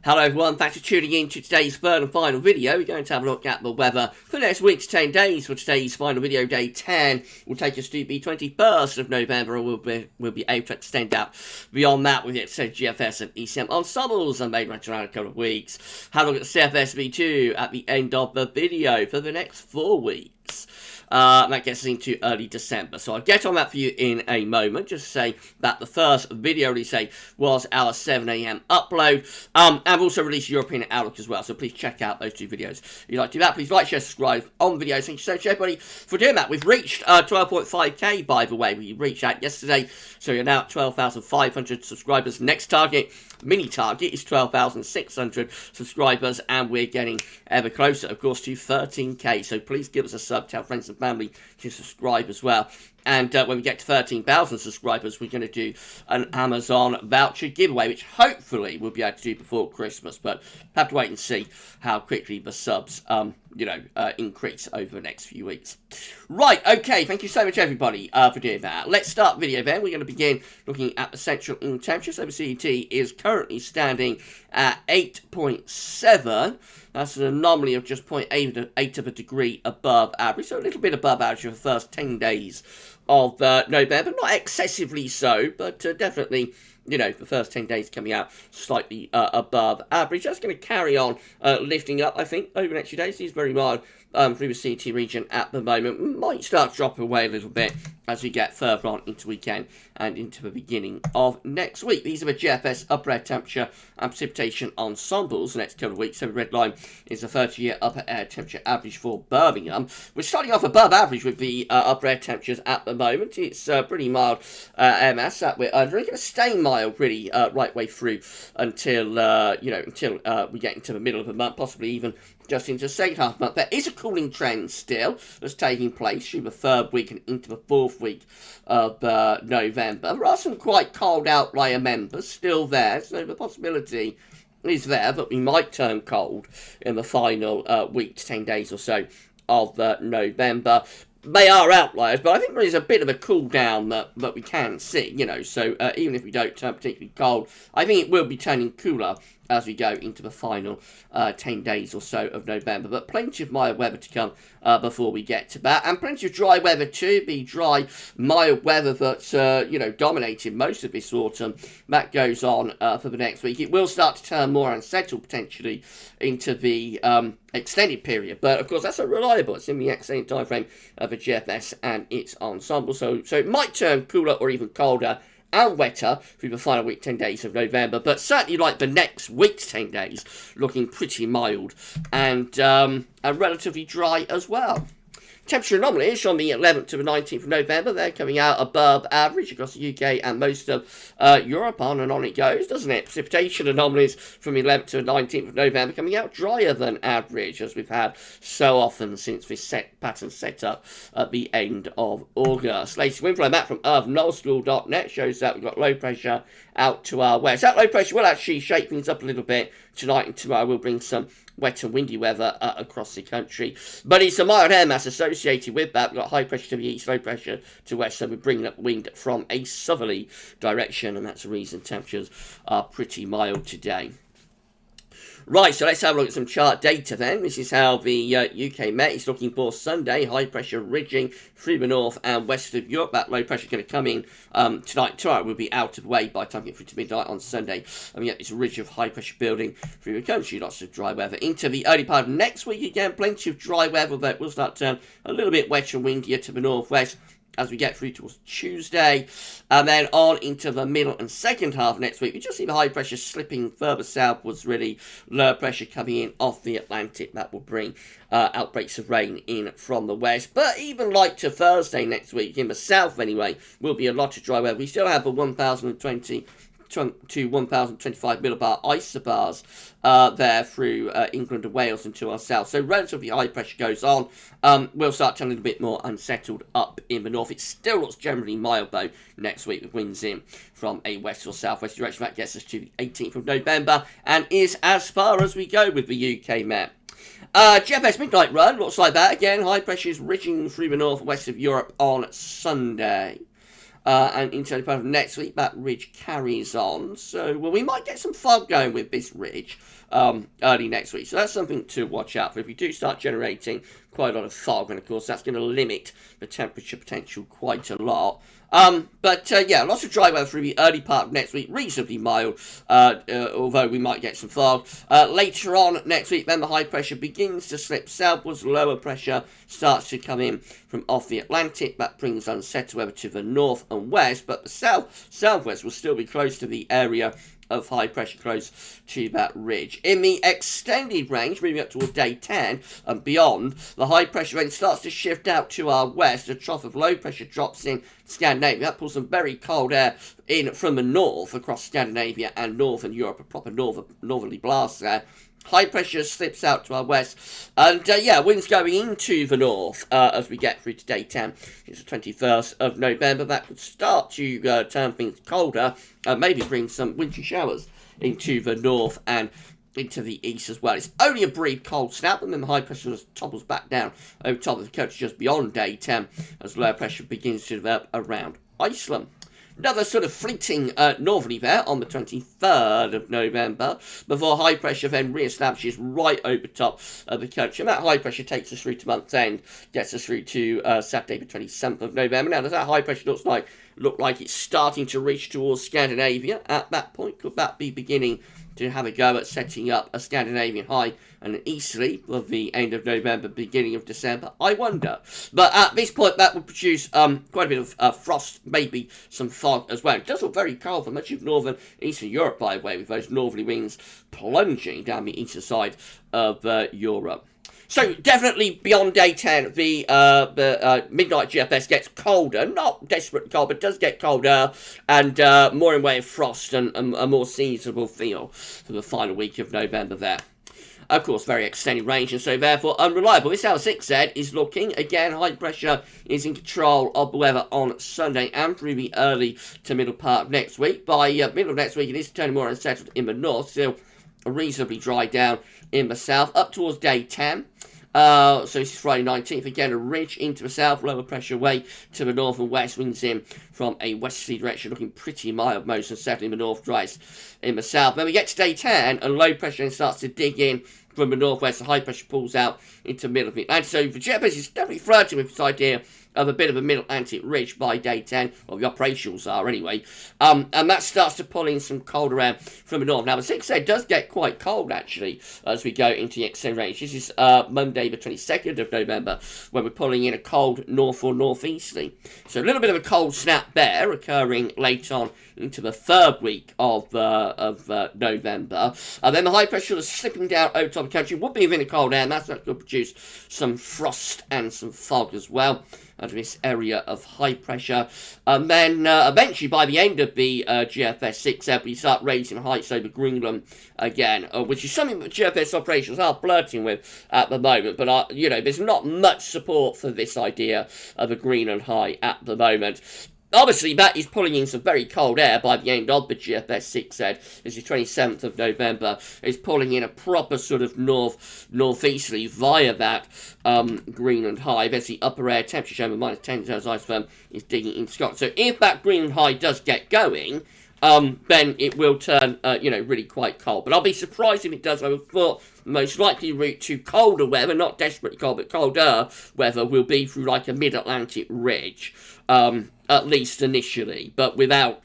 Hello everyone, thanks for tuning in to today's third and final video. We're going to have a look at the weather for next week's 10 days. For today's final video, day 10, will take us to the 21st of November, and we'll be able to extend out beyond that with the extended GFS and ECM ensembles and maybe around a couple of weeks. Have a look at CFSV2 at the end of the video for the next 4 weeks. That gets us into early December. So I'll get on that for you in a moment. Just to say that the first video release was our 7 AM upload. I've also released European Outlook as well. So please check out those 2 videos. If you'd like to do that, please like, share, subscribe on videos. Thank you so much, everybody, for doing that. We've reached 12.5k, by the way. We reached that yesterday. So you're now at 12,500 subscribers. Next target, mini target, is 12,600 subscribers. And we're getting ever closer, of course, to 13k. So please give us a sub, tell friends and family to subscribe as well. And when we get to 13,000 subscribers, we're going to do an Amazon voucher giveaway, which hopefully we'll be able to do before Christmas. But have to wait and see how quickly the subs, increase over the next few weeks. Right, okay, thank you so much, everybody, for doing that. Let's start the video then. We're going to begin looking at the central in temperature. So the CET is currently standing at 8.7. That's an anomaly of just 0.8 of a degree above average. So a little bit above average for the first 10 days of November. Not excessively so, but definitely, the first 10 days coming out slightly above average. That's going to carry on lifting up, I think, over the next few days. It's very mild through the CT region at the moment. Might start dropping away a little bit as we get further on into weekend and into the beginning of next week. These are the GFS upper air temperature and precipitation ensembles the next couple of weeks. So the red line is the 30-year upper air temperature average for Birmingham. We're starting off above average with the upper air temperatures at the moment. It's pretty mild air mass that we're under. It's going to stay mild really right way through until we get into the middle of the month, possibly even just into the second half of the month. There is a cooling trend still that's taking place through the 3rd week and into the 4th week of November. There are some quite cold outlier members still there, so the possibility is there that we might turn cold in the final week to 10 days or so of November. They are outliers, but I think there is a bit of a cool down that we can see, so even if we don't turn particularly cold, I think it will be turning cooler as we go into the final 10 days or so of November. But plenty of mild weather to come before we get to that. And plenty of dry weather too. The dry, mild weather that's, dominated most of this autumn. That goes on for the next week. It will start to turn more unsettled potentially into the extended period. But, of course, that's unreliable. It's in the extended time frame of the GFS and its ensemble. So it might turn cooler or even colder and wetter through the final week, 10 days of November, but certainly like the next week's 10 days, looking pretty mild and relatively dry as well. Temperature anomalies on the 11th to the 19th of November. They're coming out above average across the UK and most of Europe. On and on it goes, doesn't it? Precipitation anomalies from the 11th to the 19th of November coming out drier than average, as we've had so often since this pattern set up at the end of August. Latest wind flow map from earthnullschool.net shows that we've got low pressure out to our west. That low pressure will actually shake things up a little bit tonight and tomorrow. We'll bring some wet and windy weather across the country. But it's a mild air mass associated with that. We've got high pressure to the east, low pressure to west, so we're bringing up wind from a southerly direction, and that's the reason temperatures are pretty mild today. Right, so let's have a look at some chart data then. This is how the UK Met is looking for Sunday. High pressure ridging through the north and west of Europe. That low pressure is going to come in tonight. Tomorrow will be out of the way by the time we get through to midnight on Sunday. And we get this ridge of high pressure building through the country. Lots of dry weather. Into the early part of next week again, plenty of dry weather that will start to turn a little bit wetter and windier to the northwest as we get through towards Tuesday, and then on into the middle and second half next week. We just see the high pressure slipping further southwards, really. Low pressure coming in off the Atlantic. That will bring outbreaks of rain in from the west. But even like to Thursday next week, in the south anyway, will be a lot of dry weather. We still have the 1,020 to 1,025 millibar isobars there through England and Wales and to our south. So relatively high pressure goes on. We'll start turning a little bit more unsettled up in the north. It still looks generally mild though next week with winds in from a west or southwest direction. That gets us to the 18th of November and is as far as we go with the UK Met. GFS midnight run looks like that. Again, high pressure is ridging through the northwest of Europe on Sunday. and into the part of next week, that ridge carries on. So, well, we might get some fog going with this ridge early next week. So that's something to watch out for. If you do start generating quite a lot of fog, and of course that's going to limit the temperature potential quite a lot. Yeah, lots of dry weather through the early part of next week, reasonably mild, although we might get some fog. Later on next week, then the high pressure begins to slip southwards, lower pressure starts to come in from off the Atlantic. That brings unsettled weather to the north and west, but the southwest will still be close to the area of high pressure close to that ridge. In the extended range, moving up towards day 10 and beyond, the high pressure range starts to shift out to our west. A trough of low pressure drops in Scandinavia. That pulls some very cold air in from the north across Scandinavia and northern Europe, a proper northerly blast there. High pressure slips out to our west, and winds going into the north as we get through to day 10. It's the 21st of November. That could start to turn things colder, maybe bring some wintry showers into the north and into the east as well. It's only a brief cold snap, and then the high pressure just topples back down over top of the coast just beyond day 10 as low pressure begins to develop around Iceland. Another sort of fleeting northerly there on the 23rd of November, before high pressure then re-establishes right over top of the coast. And that high pressure takes us through to month's end, gets us through to Saturday the 27th of November. Now, does that high pressure look like it's starting to reach towards Scandinavia at that point? Could that be beginning to have a go at setting up a Scandinavian high and an easterly of the end of November, beginning of December? I wonder. But at this point, that would produce quite a bit of frost, maybe some fog as well. It does look very cold for much of northern Eastern Europe, by the way, with those northerly winds plunging down the eastern side of Europe. So, definitely beyond day 10, the midnight GFS gets colder. Not desperately cold, but does get colder, and more in way of frost and a more seasonable feel for the final week of November there. Of course, very extended range, and so therefore unreliable. This is how 6Z is looking. Again, high pressure is in control of the weather on Sunday and through the early to middle part of next week. By middle of next week, it is turning more unsettled in the north, still reasonably dry down in the south, up towards day 10. So this is Friday 19th, again a ridge into the south, lower pressure away to the north and west, winds in from a westerly direction, looking pretty mild most, and settling in the north, dries in the south. Then we get to day 10, and low pressure then starts to dig in from the northwest, the high pressure pulls out into the middle of the Atlantic. So the GFS is definitely flirting with this idea of a bit of a middle Atlantic ridge by day 10, or the operationals are anyway, and that starts to pull in some colder air from the north. Now the 6A does get quite cold actually as we go into the extended range. This is Monday the 22nd of November, when we're pulling in a cold north or northeasterly. So a little bit of a cold snap there occurring late on into the third week of November. And then the high pressure is slipping down over top of the country, would be within the cold air, and that's going to produce some frost and some fog as well under this area of high pressure. And then eventually by the end of the GFS 6 we start raising heights over Greenland again, which is something that GFS operations are flirting with at the moment. But, there's not much support for this idea of a Greenland high at the moment. Obviously, that is pulling in some very cold air by the end of the GFS 6Z. This is 27th of November. It's pulling in a proper sort of northeasterly via that Greenland high. There's the upper air temperature shown with minus 10 as isotherm is digging in Scotland. So if that Greenland high does get going, then it will turn, really quite cold. But I'll be surprised if it does. I would have thought the most likely route to colder weather, not desperately cold, but colder weather, will be through like a mid-Atlantic ridge, at least initially, but without,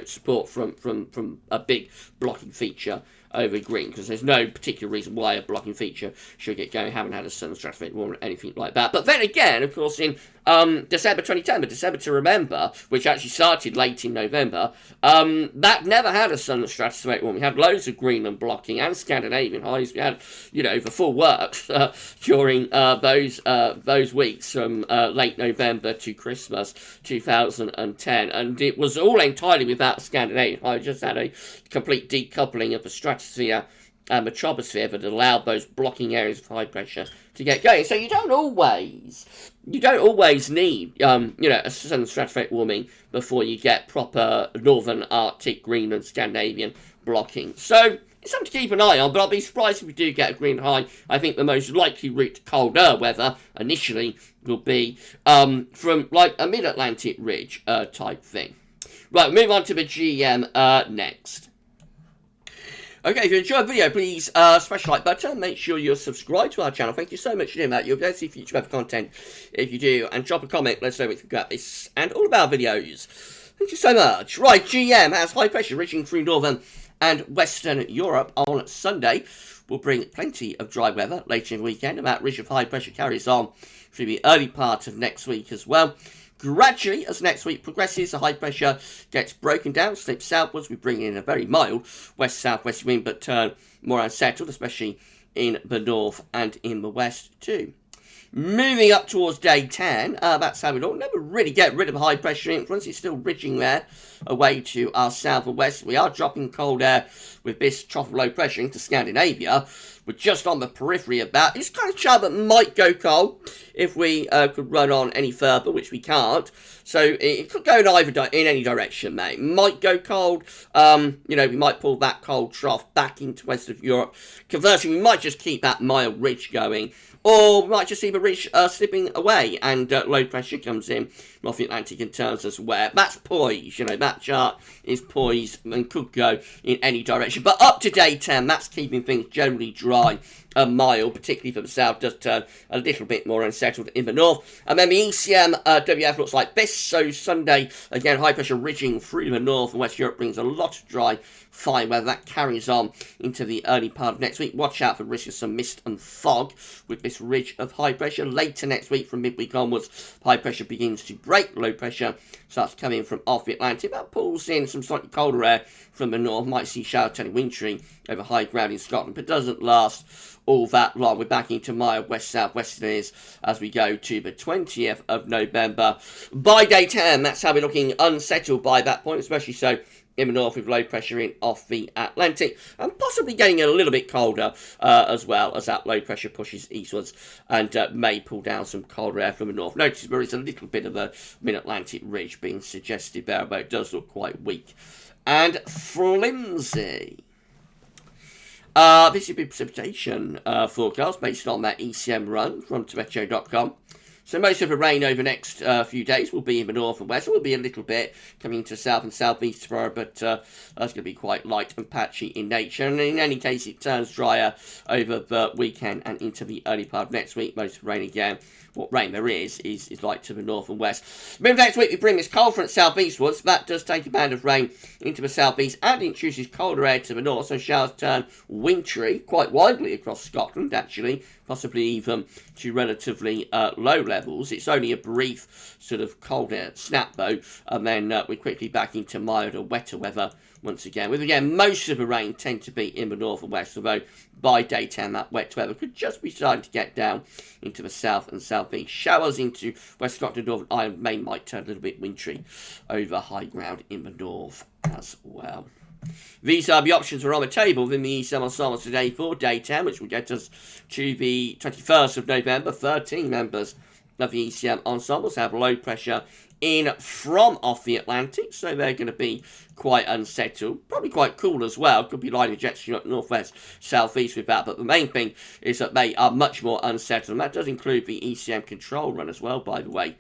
support from a big blocking feature over green, because there's no particular reason why a blocking feature should get going. Haven't had a southern stratospheric warming or anything like that. But then again, of course, in December 2010, but December to remember, which actually started late in November, that never had a southern stratospheric warming. We had loads of Greenland blocking and Scandinavian highs. We had, the full works during those weeks from late November to Christmas 2010, and it was all entirely without Scandinavian high. Just had a complete decoupling of the stratosphere and the troposphere that allowed those blocking areas of high pressure to get going. So you don't always need, a southern stratospheric warming before you get proper northern Arctic, Greenland, Scandinavian blocking. So it's something to keep an eye on, but I'll be surprised if we do get a green high. I think the most likely route to colder weather initially will be from like a mid-Atlantic ridge type thing. Right, we'll move on to the GM next. Okay, if you enjoyed the video, please smash the like button. Make sure you're subscribed to our channel. Thank you so much for doing that. You'll be able to see future weather content if you do. And drop a comment. Let us know what you think about this and all of our videos. Thank you so much. Right, GM has high pressure reaching through northern and western Europe on Sunday. Will bring plenty of dry weather later in the weekend. And that ridge of high pressure carries on through the early part of next week as well. Gradually, as next week progresses, the high pressure gets broken down, slips southwards. We bring in a very mild west-southwest wind, but turn more unsettled, especially in the north and in the west too. Moving up towards day 10, that's how we don't never really get rid of the high pressure influence. It's still ridging there away to our south and west. We are dropping cold air with this trough of low pressure into Scandinavia. We're just on the periphery of that. It's kind of chance that might go cold if we could run on any further, which we can't. So it could go in any direction, mate. Might go cold. You know, we might pull that cold trough back into western Europe. Conversely, we might just keep that mild ridge going. Or we might just see the ridge slipping away and low pressure comes in off the Atlantic and turns us where. That's poised, you know, that chart is poised and could go in any direction. But up to day 10, that's keeping things generally dry and mild, particularly for the south, does turn a little bit more unsettled in the north. And then the ECM WF looks like this. So Sunday, again, high pressure ridging through the north and West Europe brings a lot of dry, fine weather. That carries on into the early part of next week. Watch out for risk of some mist and fog with this ridge of high pressure. Later next week, from midweek onwards, high pressure begins to break. Low pressure starts coming from off the Atlantic. That pulls in some slightly colder air from the north. Might see shower turning wintry over high ground in Scotland, but doesn't last all that long. We're back into mild west-southwesterlies as we go to the 20th of November. By day 10, that's how we're looking unsettled by that point, especially so in the north with low pressure in off the Atlantic, and possibly getting a little bit colder as well as that low pressure pushes eastwards and may pull down some colder air from the north. Notice there is a little bit of a mid-Atlantic ridge being suggested there, but it does look quite weak and flimsy. This is the precipitation forecast based on that ECM run from Tometeo.com. So most of the rain over the next few days will be in the north and west. It will be a little bit coming to south and southeast tomorrow, but that's going to be quite light and patchy in nature. And in any case, it turns drier over the weekend and into the early part of next week. Most of the rain again. What rain there is light to the north and west. Moving next week, we bring this cold front southeastwards. That does take a band of rain into the southeast and introduces colder air to the north. So showers turn wintry quite widely across Scotland, actually, possibly even to relatively low levels. It's only a brief sort of cold air snap though, and then we're quickly back into milder, wetter weather once again. With again, most of the rain tend to be in the north and west, although by day 10 that wet weather could just be starting to get down into the south and southeast. Showers into West Scotland, Northern Ireland, Maine might turn a little bit wintry over high ground in the north as well. These are the options that are on the table within the ECM ensembles today for day 10, which will get us to the 21st of November. 13 members of the ECM ensembles have low pressure in from off the Atlantic, so they're going to be quite unsettled, probably quite cool as well. Could be lining jets up northwest, southeast with that, but the main thing is that they are much more unsettled, and that does include the ECM control run as well, by the way.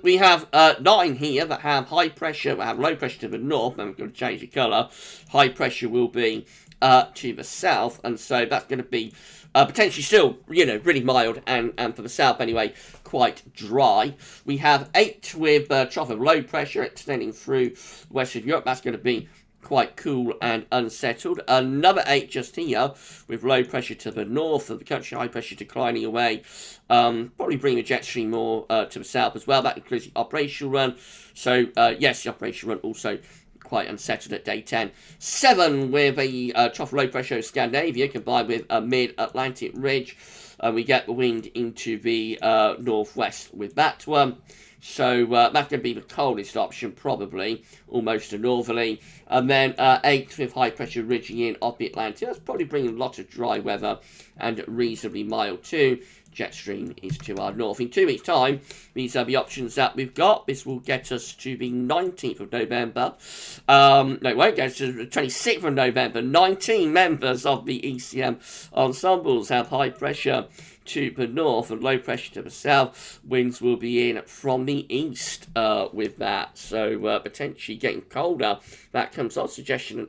We have 9 here that have high pressure, we have low pressure to the north, and we're going to change the colour. High pressure will be to the south, and so that's going to be potentially still, you know, really mild, and for the south anyway, quite dry. We have 8 with trough of low pressure extending through western Europe. That's going to be quite cool and unsettled. Another 8 just here with low pressure to the north of the country, high pressure declining away. Probably bring the jet stream more to the south as well. That includes the operational run. So yes, the operational run also quite unsettled at day 10. 7 with a trough of low pressure in Scandinavia combined with a mid-Atlantic ridge. We get the wind into the northwest with that one. So that's going to be the coldest option, probably, almost a northerly. And then 8th with high pressure ridging in off the Atlantic. That's probably bringing a lot of dry weather and reasonably mild too. Jet stream is to our north. In 2 weeks' time, these are the options that we've got. This will get us to the 19th of November. No, it won't get us to the 26th of November. 19 members of the ECM ensembles have high pressure to the north and low pressure to the south. Winds will be in from the east with that, so potentially getting colder. That comes on suggestion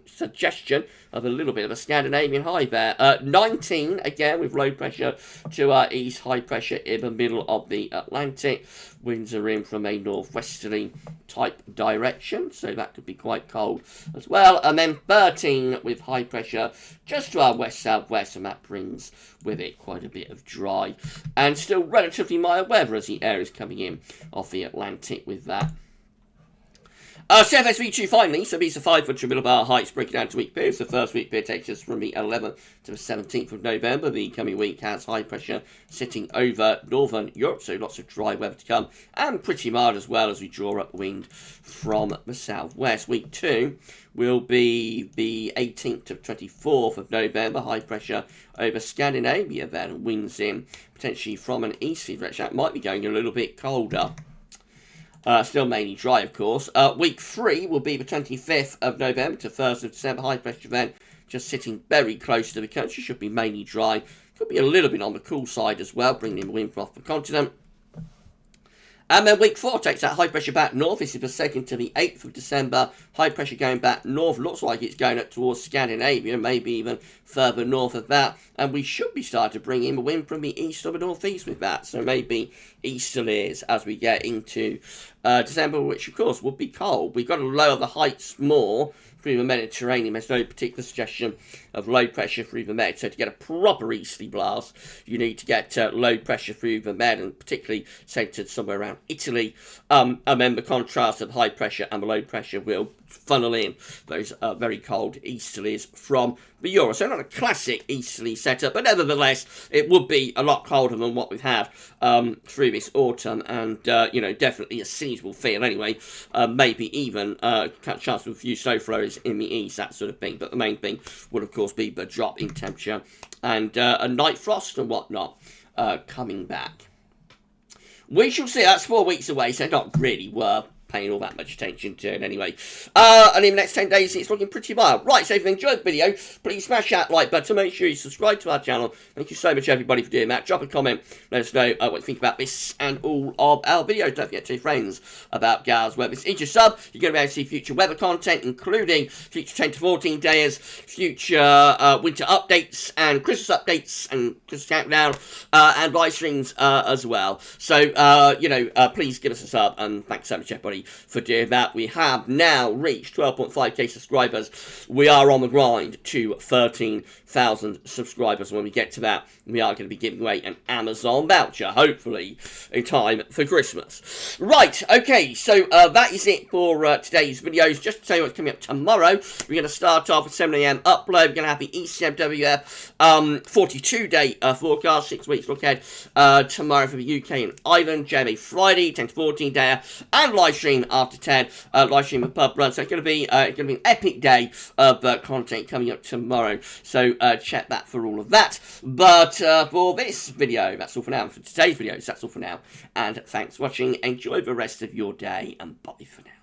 of a little bit of a Scandinavian high there. 19 again with low pressure to our east, high pressure in the middle of the Atlantic. Winds are in from a northwesterly type direction, so that could be quite cold as well. And then 13 with high pressure just to our west-southwest, and that brings with it quite a bit of dry and still relatively mild weather as the air is coming in off the Atlantic with that. CFSV2 finally, so these are 5 foot millibar heights breaking down to week periods. The first week period takes us from the 11th to the 17th of November. The coming week has high pressure sitting over northern Europe, so lots of dry weather to come, and pretty mild as well as we draw up wind from the southwest. Week 2 will be the 18th to 24th of November, high pressure over Scandinavia then, winds in potentially from an easterly direction. That might be going a little bit colder. Still mainly dry, of course. Week 3 will be the 25th of November to 1st of December. High pressure then just sitting very close to the country. Should be mainly dry. Could be a little bit on the cool side as well, bringing in wind from off the continent. And then week 4 takes that high pressure back north. This is the 2nd to the 8th of December. High pressure going back north. Looks like it's going up towards Scandinavia, maybe even further north of that. And we should be starting to bring in the wind from the east or the northeast with that. So maybe easterlies as we get into December, which of course would be cold. We've got to lower the heights more through the Mediterranean. There's no particular suggestion of low pressure through the Med. So to get a proper easterly blast, you need to get low pressure through the Med, and particularly centred somewhere around Italy. And then the contrast of high pressure and the low pressure will funnel in those very cold easterlies from the Euro. So not a classic easterly setup, but nevertheless, it would be a lot colder than what we've had through this autumn, and, you know, definitely a seasonal feel anyway. Maybe even chance of a few snow flurries in the east, that sort of thing. But the main thing would, of course, be the drop in temperature and a night frost and whatnot coming back. We shall see. That's 4 weeks away, so not really worth paying all that much attention to it anyway. And in the next 10 days, it's looking pretty mild. Right, so if you enjoyed the video, please smash that like button. Make sure you subscribe to our channel. Thank you so much, everybody, for doing that. Drop a comment. Let us know what you think about this and all of our videos. Don't forget to tell your friends about GavsWeatherVids. Each sub, you're going to be able to see future weather content, including future 10 to 14 days, future winter updates, and Christmas updates, and Christmas countdown, and live streams as well. So, you know, please give us a sub, and thanks so much, everybody, for doing that. We have now reached 12.5k subscribers. We are on the grind to 13,000 subscribers. When we get to that, we are going to be giving away an Amazon voucher, hopefully in time for Christmas. Right, okay, so that is it for today's videos. Just to tell you what's coming up tomorrow, we're going to start off with 7 AM upload. We're going to have the ECMWF 42-day forecast, 6 weeks look ahead tomorrow for the UK and Ireland. JMA Friday, 10 to 14 day, and live stream after 10, live stream of pub run. So it's going to be an epic day of content coming up tomorrow. So check that for all of that. But for this video, that's all for now. For today's videos, that's all for now. And thanks for watching. Enjoy the rest of your day, and bye for now.